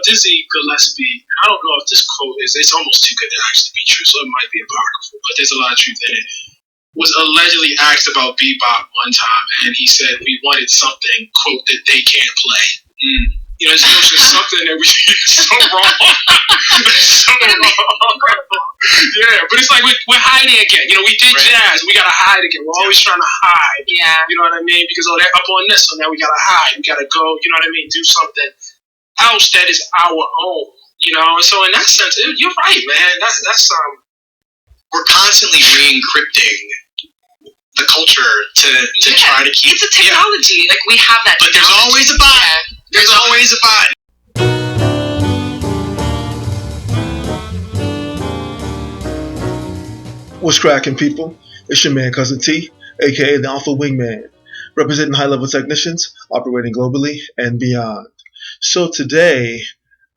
Dizzy Gillespie, I don't know if this quote it's almost too good to actually be true, so it might be apocryphal, but there's a lot of truth in it. Was allegedly asked about bebop one time, and he said we wanted something, quote, that they can't play. It's just something that we so wrong. So wrong. Yeah, but it's like we're hiding again. We did jazz, we gotta hide again. We're always trying to hide. Yeah. You know what I mean? Because they're up on this, so now we gotta hide. We gotta go. You know what I mean? Do something else that is our own. And so in that sense, you're right, man. That's we're constantly re-encrypting the culture to try to keep. It's a technology. Like we have that. But there's always a but. Yeah. There's always a but. What's cracking, people? It's your man, Cousin T, aka the Alpha Wingman, representing high-level technicians operating globally and beyond. So today,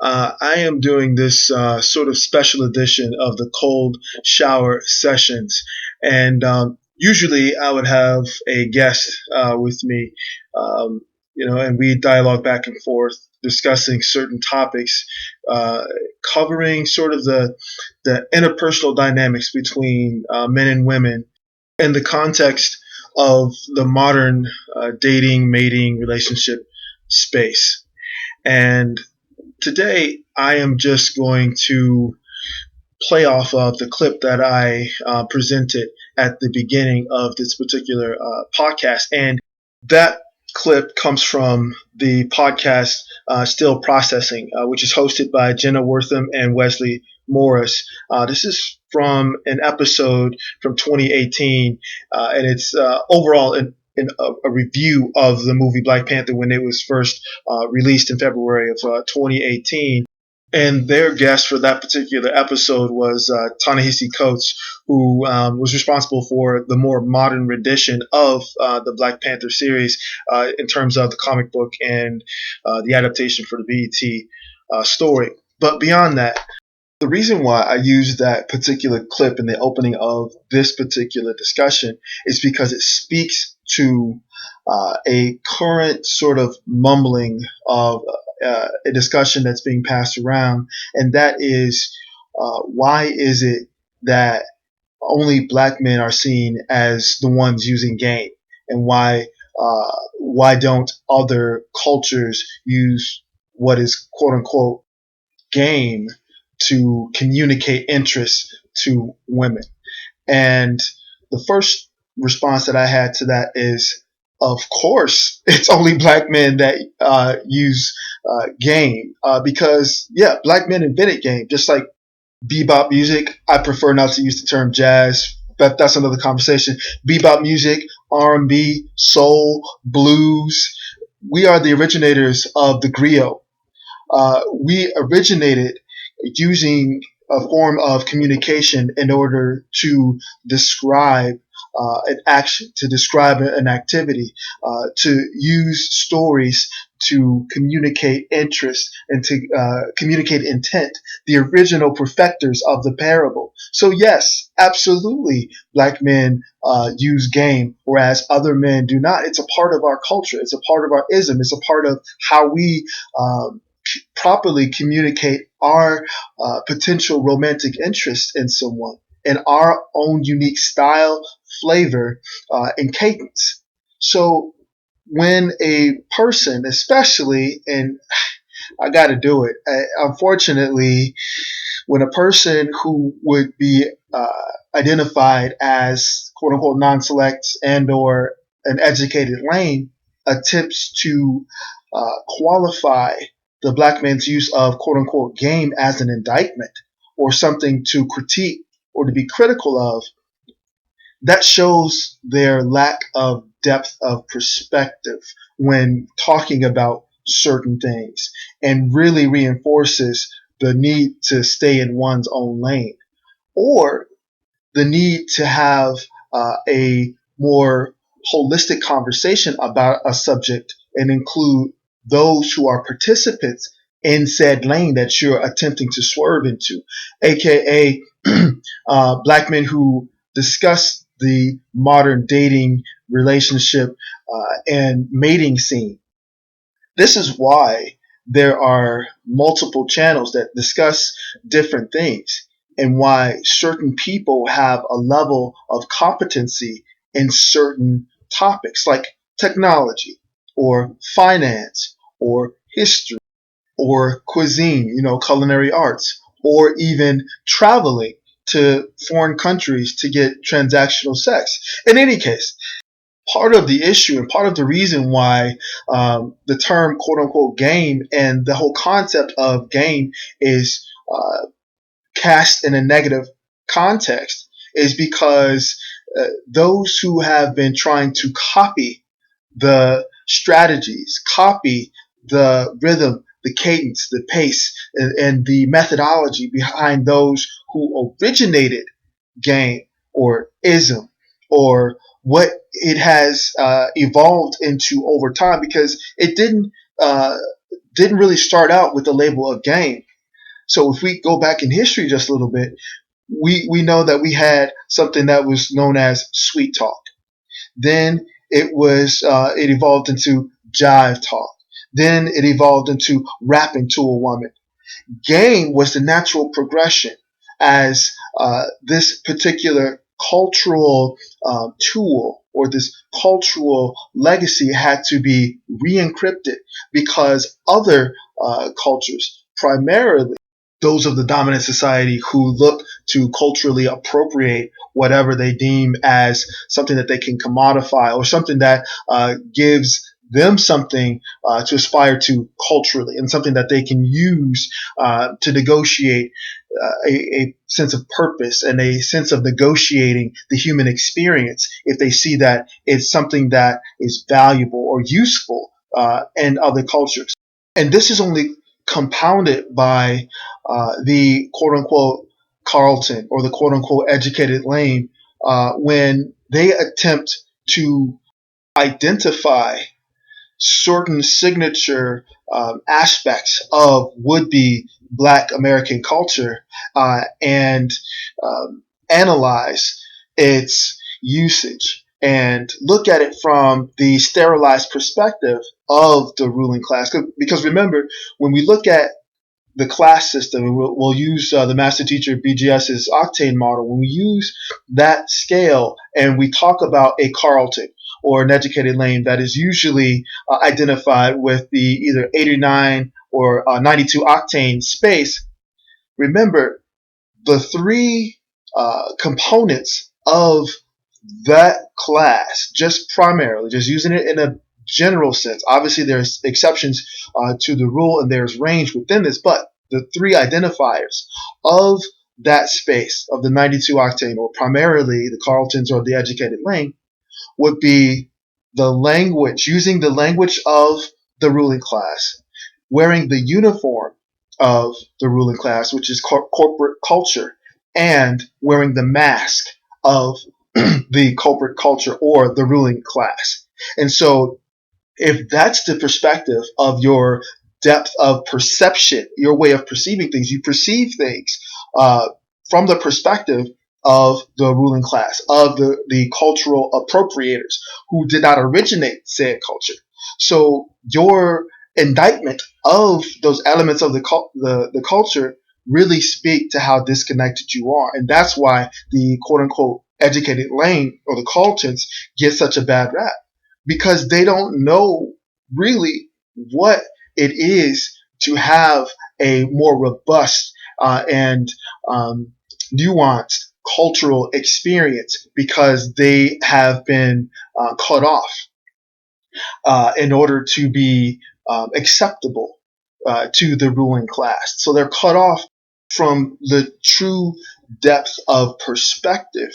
I am doing this sort of special edition of the cold shower sessions, and usually I would have a guest with me, and we dialogue back and forth, discussing certain topics, covering sort of the interpersonal dynamics between men and women in the context of the modern dating, mating, relationship space. And today I am just going to play off of the clip that I presented at the beginning of this particular podcast. And that clip comes from the podcast Still Processing, which is hosted by Jenna Wortham and Wesley Morris. This is from an episode from 2018, and it's overall a review of the movie Black Panther when it was first released in February of 2018. And their guest for that particular episode was Ta-Nehisi Coates, who was responsible for the more modern rendition of the Black Panther series in terms of the comic book and the adaptation for the BET story. But beyond that, the reason why I used that particular clip in the opening of this particular discussion is because it speaks to a current sort of mumbling of a discussion that's being passed around, and that is why is it that only black men are seen as the ones using game, and why don't other cultures use what is quote unquote game to communicate interest to women? And the first response that I had to that is, of course, it's only black men that use game because, black men invented game, just like bebop music. I prefer not to use the term jazz, but that's another conversation. Bebop music, R&B, soul, blues. We are the originators of the griot. We originated using a form of communication in order to describe an action, to describe an activity, to use stories to communicate interest and to communicate intent, the original perfecters of the parable. So yes, absolutely, black men use game, whereas other men do not. It's a part of our culture. It's a part of our ism. It's a part of how we properly communicate our potential romantic interest in someone in our own unique style, flavor, and cadence. So when a person, especially, and I got to do it, unfortunately, when a person who would be identified as quote unquote non-select and or an educated lane attempts to qualify the black man's use of quote unquote game as an indictment or something to critique or to be critical of, that shows their lack of depth of perspective when talking about certain things and really reinforces the need to stay in one's own lane or the need to have a more holistic conversation about a subject and include those who are participants in said lane that you're attempting to swerve into, aka black men who discuss the modern dating, relationship, and mating scene. This is why there are multiple channels that discuss different things, and why certain people have a level of competency in certain topics like technology or finance or history or cuisine, culinary arts, or even traveling to foreign countries to get transactional sex. In any case, part of the issue and part of the reason why the term quote unquote game and the whole concept of game is cast in a negative context is because those who have been trying to copy the strategies, copy the rhythm, the cadence, the pace, and the methodology behind those who originated game or ism or what it has evolved into over time, because it didn't really start out with the label of game. So if we go back in history just a little bit, we know that we had something that was known as sweet talk. Then it evolved into jive talk. Then it evolved into rapping to a woman. Game was the natural progression as this particular cultural tool or this cultural legacy had to be re-encrypted because other cultures, primarily those of the dominant society who look to culturally appropriate whatever they deem as something that they can commodify or something that gives them something to aspire to culturally and something that they can use to negotiate a sense of purpose and a sense of negotiating the human experience if they see that it's something that is valuable or useful in other cultures. And this is only compounded by the quote unquote Carlton or the quote unquote educated lane when they attempt to identify certain signature aspects of would-be Black American culture and analyze its usage and look at it from the sterilized perspective of the ruling class. Because remember, when we look at the class system, and we'll use the master teacher BGS's octane model. When we use that scale and we talk about a Carlton or an educated lane that is usually identified with the either 89 or 92 octane space, remember the three components of that class, just primarily, just using it in a general sense. Obviously, there's exceptions to the rule and there's range within this, but the three identifiers of that space of the 92 octane, or primarily the Carltons or the educated lane, would be the language, using the language of the ruling class, wearing the uniform of the ruling class, which is corporate culture, and wearing the mask of the corporate culture or the ruling class. And so if that's the perspective of your depth of perception, your way of perceiving things, you perceive things from the perspective of the ruling class, of the cultural appropriators who did not originate said culture. So your indictment of those elements of the culture really speak to how disconnected you are. And that's why the quote-unquote educated lane or the Carltons get such a bad rap, because they don't know really what it is to have a more robust and nuanced cultural experience, because they have been cut off in order to be acceptable to the ruling class. So they're cut off from the true depth of perspective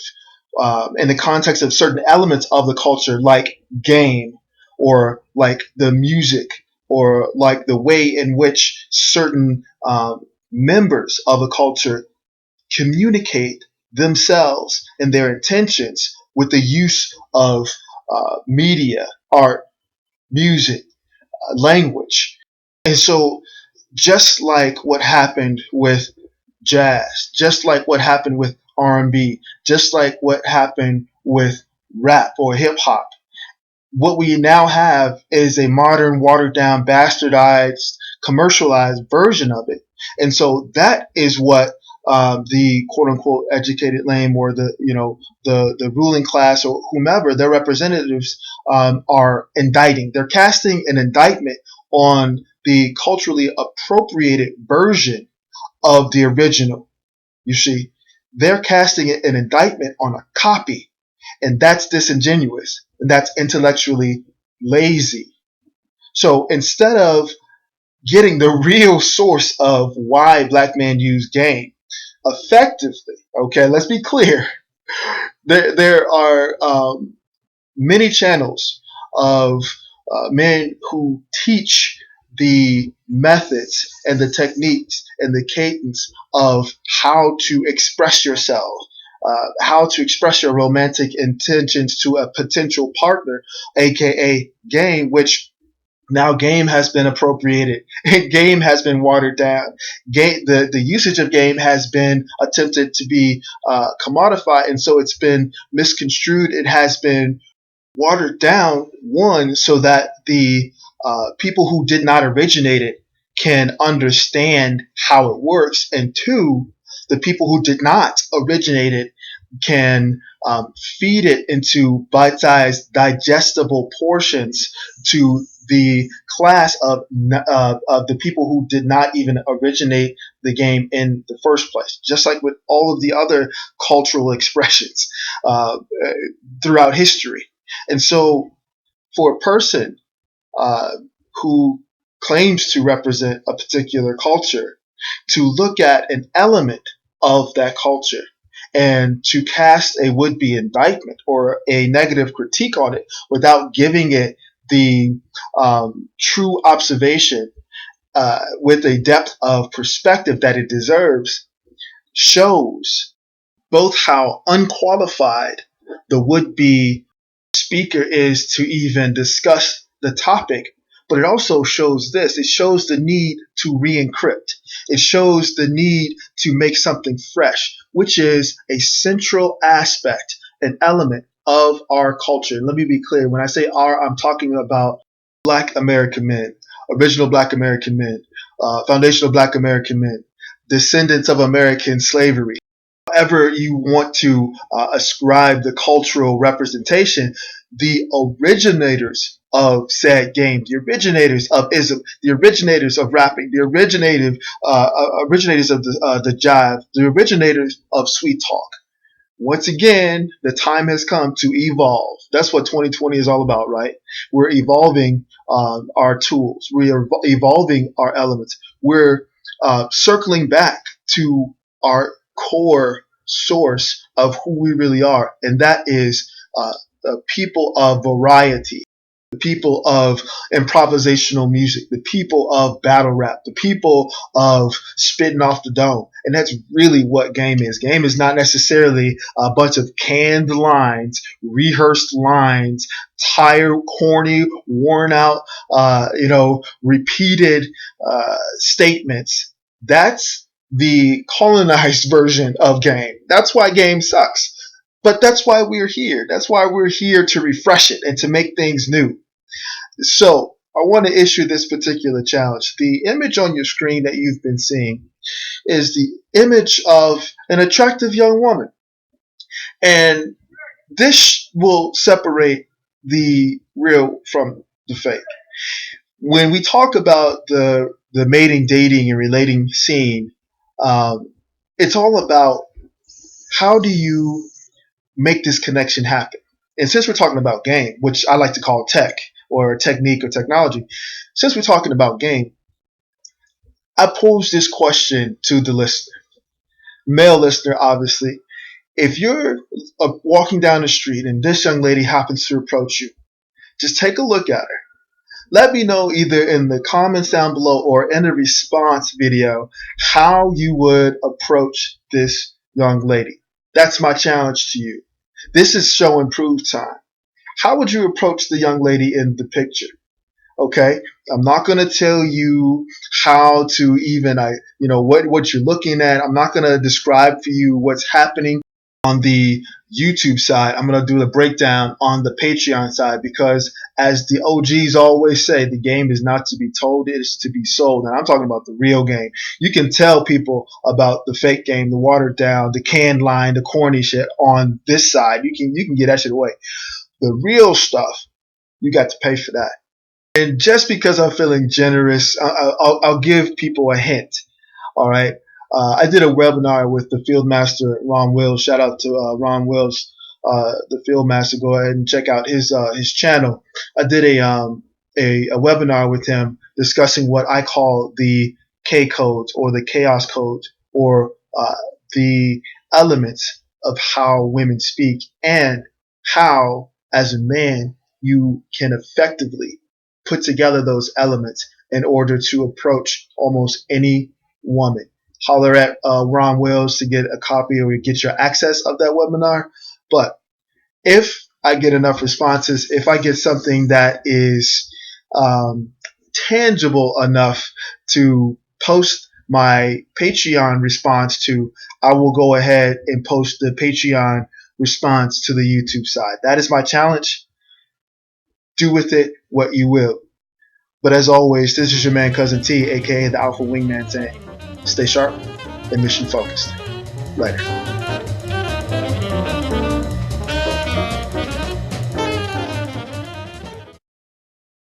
in the context of certain elements of the culture, like game, or like the music, or like the way in which certain members of a culture communicate themselves and their intentions with the use of media, art, music, language. And so just like what happened with jazz, just like what happened with R&B, just like what happened with rap or hip hop, what we now have is a modern, watered down, bastardized commercialized version of it. And so that is what the quote unquote educated lame, or the ruling class, or whomever their representatives are indicting. They're casting an indictment on the culturally appropriated version of the original. You see, they're casting an indictment on a copy, and that's disingenuous, and that's intellectually lazy. So instead of getting the real source of why black men use game effectively, okay, let's be clear. There are many channels of men who teach the methods and the techniques and the cadence of how to express yourself, how to express your romantic intentions to a potential partner, aka game, which now game has been appropriated. Game has been watered down. The usage of game has been attempted to be commodified, and so it's been misconstrued. It has been watered down, one, so that the people who did not originate it can understand how it works, and two, the people who did not originate it can feed it into bite-sized, digestible portions to the class of the people who did not even originate the game in the first place. Just like with all of the other cultural expressions throughout history. And so, for a person who claims to represent a particular culture, to look at an element of that culture and to cast a would-be indictment or a negative critique on it without giving it the true observation with a depth of perspective that it deserves, shows both how unqualified the would-be speaker is to even discuss the topic, but it also shows this. It shows the need to re-encrypt. It shows the need to make something fresh, which is a central aspect, an element of our culture. And let me be clear. When I say our, I'm talking about Black American men, original Black American men, foundational Black American men, descendants of American slavery. However you want to ascribe the cultural representation, the originators of said game, the originators of ism, the originators of rapping, the originators of the jive, the originators of sweet talk. Once again, the time has come to evolve. That's what 2020 is all about, right? We're evolving our tools. We are evolving our elements. We're circling back to our core source of who we really are, and that is the people of variety, the people of improvisational music, the people of battle rap, the people of spitting off the dome. And that's really what game is. Game is not necessarily a bunch of canned lines, rehearsed lines, tired, corny, worn out, repeated statements. That's the colonized version of game. That's why game sucks. But that's why we're here. That's why we're here to refresh it and to make things new. So I want to issue this particular challenge. The image on your screen that you've been seeing is the image of an attractive young woman. And this will separate the real from the fake. When we talk about the mating, dating, and relating scene, it's all about how do you make this connection happen. And since we're talking about game, which I like to call tech or technique or technology, since we're talking about game, I pose this question to the listener, male listener, obviously. If you're walking down the street and this young lady happens to approach you, just take a look at her. Let me know either in the comments down below or in the response video how you would approach this young lady. That's my challenge to you. This is show and prove time. How would you approach the young lady in the picture? Okay, I'm not going to tell you how to even, what you're looking at. I'm not going to describe for you what's happening. on the YouTube side. I'm going to do the breakdown on the Patreon side because, as the OGs always say, the game is not to be told, it is to be sold. And I'm talking about the real game. You can tell people about the fake game, the watered down, the canned line, the corny shit on this side. You can get that shit away. The real stuff, you got to pay for that. And just because I'm feeling generous, I'll give people a hint. All right. I did a webinar with the Field Master, Ron Wills. Shout out to Ron Wills, the Field Master. Go ahead and check out his channel. I did a webinar with him discussing what I call the K codes or the chaos codes or the elements of how women speak and how, as a man, you can effectively put together those elements in order to approach almost any woman. Holler at Ron Wills to get a copy or get your access of that webinar. But if I get enough responses, if I get something that is tangible enough to post my Patreon response to, I will go ahead and post the Patreon response to the YouTube side. That is my challenge. Do with it what you will. But as always, this is your man Cousin T, aka the Alpha Wingman, saying stay sharp and mission focused. Later.